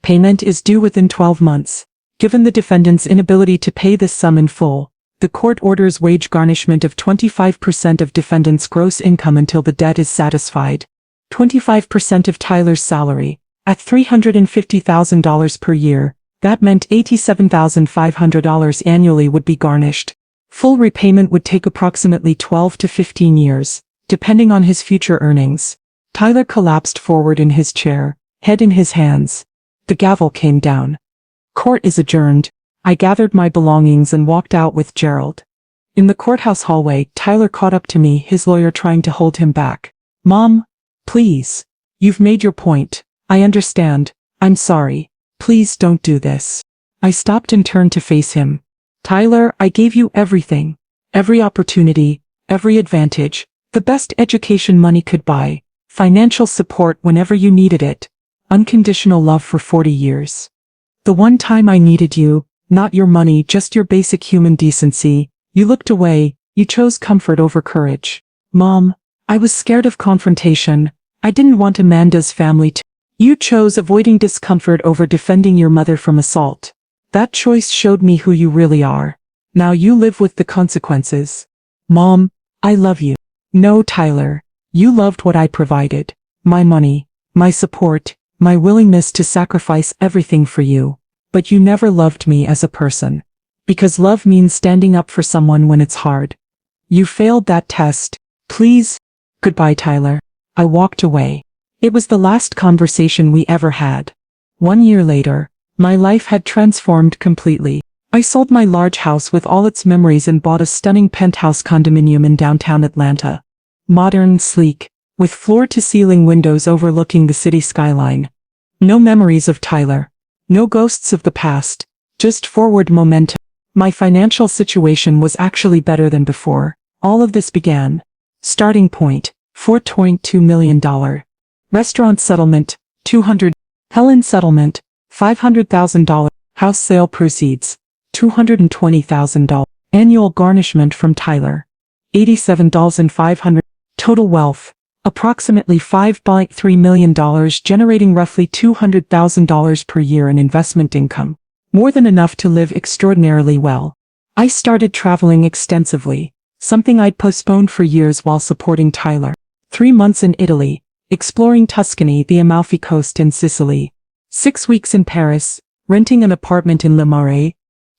Payment is due within 12 months. Given the defendant's inability to pay this sum in full, the court orders wage garnishment of 25% of defendant's gross income until the debt is satisfied. 25% of Tyler's salary, at $350,000 per year, that meant $87,500 annually would be garnished. Full repayment would take approximately 12 to 15 years, depending on his future earnings. Tyler collapsed forward in his chair, head in his hands. The gavel came down. Court is adjourned. I gathered my belongings and walked out with Gerald. In the courthouse hallway, Tyler caught up to me, his lawyer trying to hold him back. Mom, please. You've made your point. I understand. I'm sorry. Please don't do this. I stopped and turned to face him. Tyler, I gave you everything. Every opportunity, every advantage, the best education money could buy, financial support whenever you needed it, unconditional love for 40 years. The one time I needed you, not your money, just your basic human decency, you looked away, you chose comfort over courage. Mom, I was scared of confrontation. I didn't want Amanda's family to. You chose avoiding discomfort over defending your mother from assault. That choice showed me who you really are. Now you live with the consequences. Mom, I love you. No, Tyler. You loved what I provided. My money, my support, my willingness to sacrifice everything for you. But you never loved me as a person. Because love means standing up for someone when it's hard. You failed that test. Please. Goodbye, Tyler. I walked away. It was the last conversation we ever had. 1 year later, my life had transformed completely. I sold my large house with all its memories and bought a stunning penthouse condominium in downtown Atlanta. Modern, sleek, with floor-to-ceiling windows overlooking the city skyline. No memories of Tyler. No ghosts of the past. Just forward momentum. My financial situation was actually better than before. All of this began. Starting point, $4.2 million. Restaurant settlement, $200. Helen settlement, $500,000. House sale proceeds, $220,000. Annual garnishment from Tyler, $87,500. Total wealth, approximately $5.3 million, generating roughly $200,000 per year in investment income. More than enough to live extraordinarily well. I started traveling extensively, something I'd postponed for years while supporting Tyler. 3 months in Italy, exploring Tuscany, the Amalfi Coast and Sicily. 6 weeks in Paris, renting an apartment in Le Marais.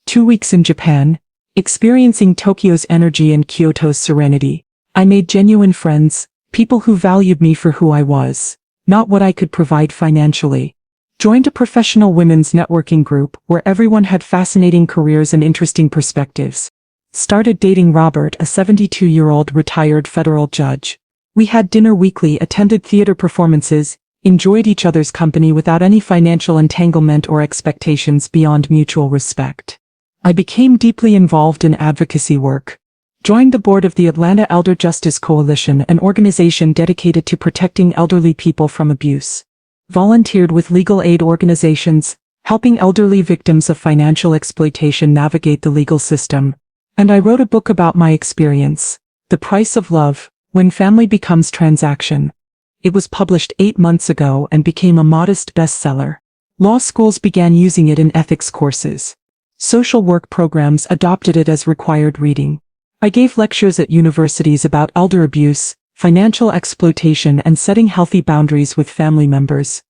2 weeks in Japan, experiencing Tokyo's energy and Kyoto's serenity. I made genuine friends, people who valued me for who I was, not what I could provide financially. Joined a professional women's networking group where everyone had fascinating careers and interesting perspectives. Started dating Robert, a 72-year-old retired federal judge. We had dinner weekly, attended theater performances, enjoyed each other's company without any financial entanglement or expectations beyond mutual respect. I became deeply involved in advocacy work. Joined the board of the Atlanta Elder Justice Coalition, an organization dedicated to protecting elderly people from abuse. Volunteered with legal aid organizations, helping elderly victims of financial exploitation navigate the legal system. And I wrote a book about my experience, The Price of Love, When Family Becomes Transaction. It was published 8 months ago and became a modest bestseller. Law schools began using it in ethics courses. Social work programs adopted it as required reading. I gave lectures at universities about elder abuse, financial exploitation and setting healthy boundaries with family members.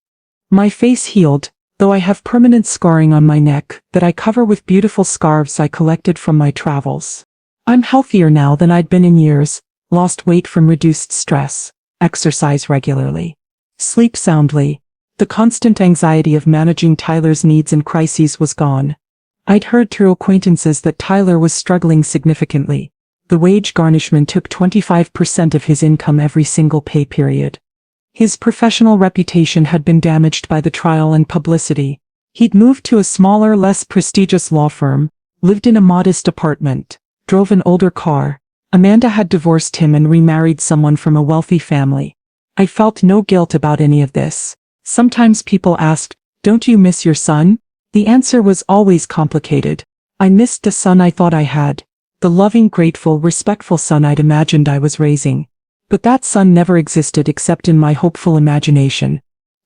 My face healed, though I have permanent scarring on my neck that I cover with beautiful scarves I collected from my travels. I'm healthier now than I'd been in years, lost weight from reduced stress, exercise regularly, sleep soundly. The constant anxiety of managing Tyler's needs and crises was gone. I'd heard through acquaintances that Tyler was struggling significantly. The wage garnishment took 25% of his income every single pay period. His professional reputation had been damaged by the trial and publicity. He'd moved to a smaller, less prestigious law firm, lived in a modest apartment, drove an older car. Amanda had divorced him and remarried someone from a wealthy family. I felt no guilt about any of this. Sometimes people asked, "Don't you miss your son?" The answer was always complicated. I missed the son I thought I had. The loving, grateful, respectful son I'd imagined I was raising. But that son never existed except in my hopeful imagination.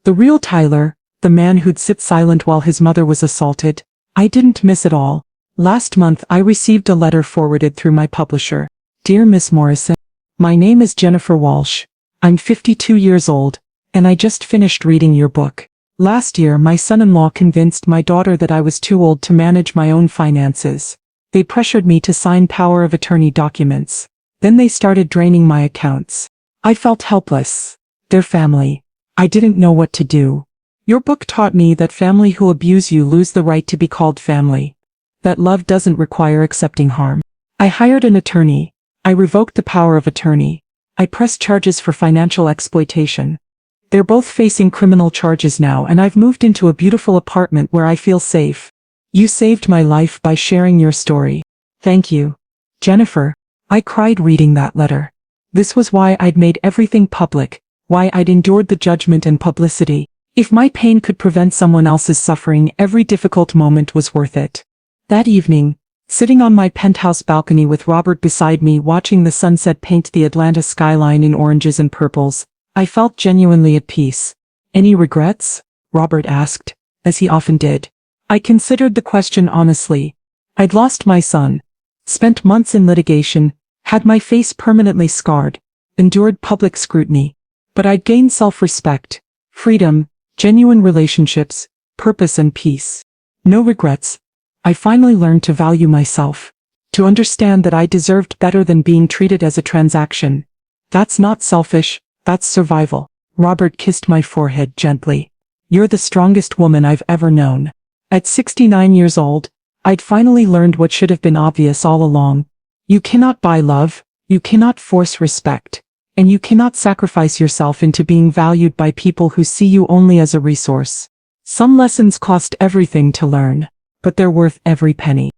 The real Tyler, the man who'd sit silent while his mother was assaulted, I didn't miss at all. Last month I received a letter forwarded through my publisher. Dear Miss Morrison, my name is Jennifer Walsh. I'm 52 years old, and I just finished reading your book. Last year my son-in-law convinced my daughter that I was too old to manage my own finances. They pressured me to sign power of attorney documents. Then they started draining my accounts. I felt helpless. Their family. I didn't know what to do. Your book taught me that family who abuse you lose the right to be called family. That love doesn't require accepting harm. I hired an attorney. I revoked the power of attorney. I pressed charges for financial exploitation. They're both facing criminal charges now, and I've moved into a beautiful apartment where I feel safe. You saved my life by sharing your story. Thank you. Jennifer. I cried reading that letter. This was why I'd made everything public, why I'd endured the judgment and publicity. If my pain could prevent someone else's suffering, every difficult moment was worth it. That evening, sitting on my penthouse balcony with Robert beside me watching the sunset paint the Atlanta skyline in oranges and purples, I felt genuinely at peace. Any regrets? Robert asked, as he often did. I considered the question honestly. I'd lost my son, spent months in litigation, had my face permanently scarred, endured public scrutiny. But I'd gained self-respect, freedom, genuine relationships, purpose and peace. No regrets. I finally learned to value myself, to understand that I deserved better than being treated as a transaction. That's not selfish, that's survival. Robert kissed my forehead gently. You're the strongest woman I've ever known. At 69 years old, I'd finally learned what should have been obvious all along. You cannot buy love, you cannot force respect, and you cannot sacrifice yourself into being valued by people who see you only as a resource. Some lessons cost everything to learn, but they're worth every penny.